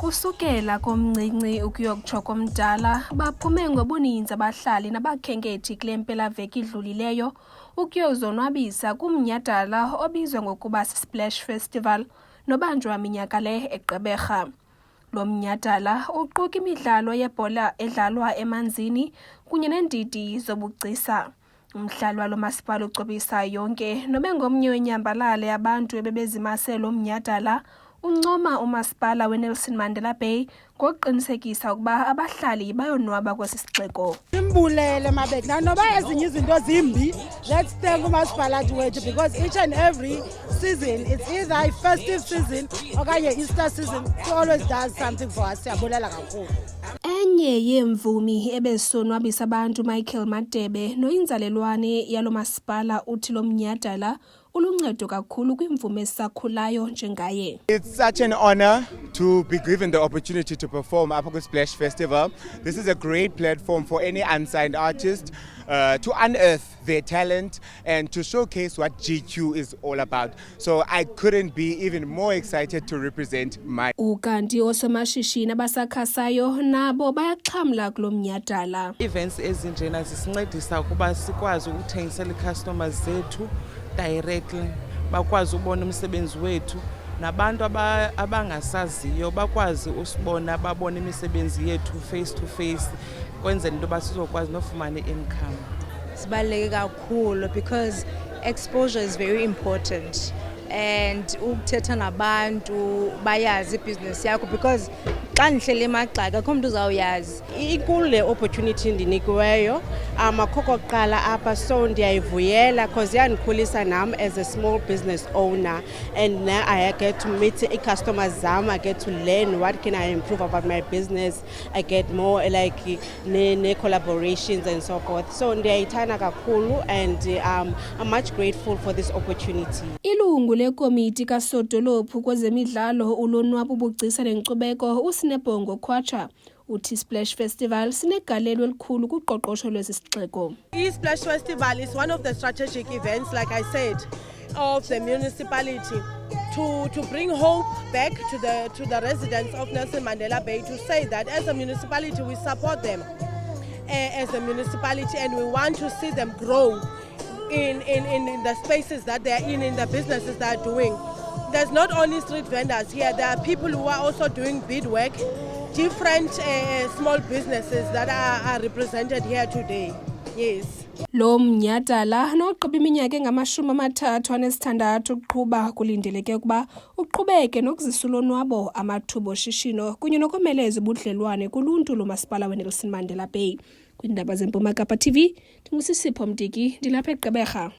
Ukusukela komncinci ukuyokutsho komdala baphume ngobuninzi abahlali nabakhenkethi kule mpelaveki idlulileyo ukuyozonwabisa kumnyhadala obizwa ngokuba Splash Festival nobanjwa minyaka le eGqeberha. Lo mnyhadala uquka imidlalo yebhola edlalwa emanzini kunye neendidi zobugcisa. Umhlali walo masipala ucebisa yonke nobe ngomnye wenyambalala yabantu ebebezimase lo mnyhadala uncoma umasipala weNelson Mandela Bay ngokuqinisekisa ukuba abahlali bayonwaba kwesi sixeko. Simbulele Mabetla noba ezinye izinto zimbi, let's thank umasipala wethu because each and every season, it's either a festive season okanye Easter season, he always does something for us. Siyabulela kakhulu. Enye yeemvumi ebezisonwabisa abantu Michael Madebe noyinzalelwane yalo masipala uthi lo mnyhadala uluncedo kakhulu kwimvume esakhulayo njengaye. It's such an honor to be given the opportunity to perform at the Splash Festival. This is a great platform for any unsigned artist to unearth their talent and to showcase what GQ is all about. So I couldn't be even more excited to represent my. Ukanti osomashishini abasakhasayo nabo bayaxhamla kulo mnyhadala. Events ezinjena zisincedisa ukuba sikwazi ukuthengisela customers zethu directly, bakwazi ubona umsebenzi wethu nabantu abangasaziyo bakwazi usibona babona imisebenzi yethu face to face kwenzela into basizokwazi nofumana income. Sibaluleke kakhulu because exposure is very important and ukuthetha nabantu bayazi business yakho because xa nihlele emagxaka akho umuntu uzawuyazi. Ikule opportunity ndinikiweyo amakho kuqala apha, so ndiyayivuyela because yandikhulisa nam as a small business owner, and now I get to meet customers zam, I get to learn what can I improve about my business, I get more like ne collaborations and so forth. So ndiyayithanda kakhulu and I'm much grateful for this opportunity. Ilungu lekomiti kasodolophu kwezemidlalo ulonwabo ubugcisa nenkcubeko uSinebhongo Khwatsha uthi Splash Festival sinegalelo elikhulu kuqoqosho lwesi sixeko. Splash Festival is one of the strategic events, like I said, of the municipality to bring hope back to the residents of Nelson Mandela Bay, to say that as a municipality we support them as a municipality and we want to see them grow in the spaces that they are in the businesses they are doing. There's not only street vendors here, there are people who are also doing beadwork, different small businesses that are represented here today. Yes. Lo mnyhadala nogqiba iminyaka engama-36 ukuqhuba kulindeleke ukuba uqhubeke nokuzisa ulonwabo, amathuba oshishino kunye nokomeleza ubudlelwane kuluntu lomasipala weNelson Mandela Bay. Kwindaba zeMpuma Kapa TV, ndingusisipho Mdiki, ndilapha eGqeberha.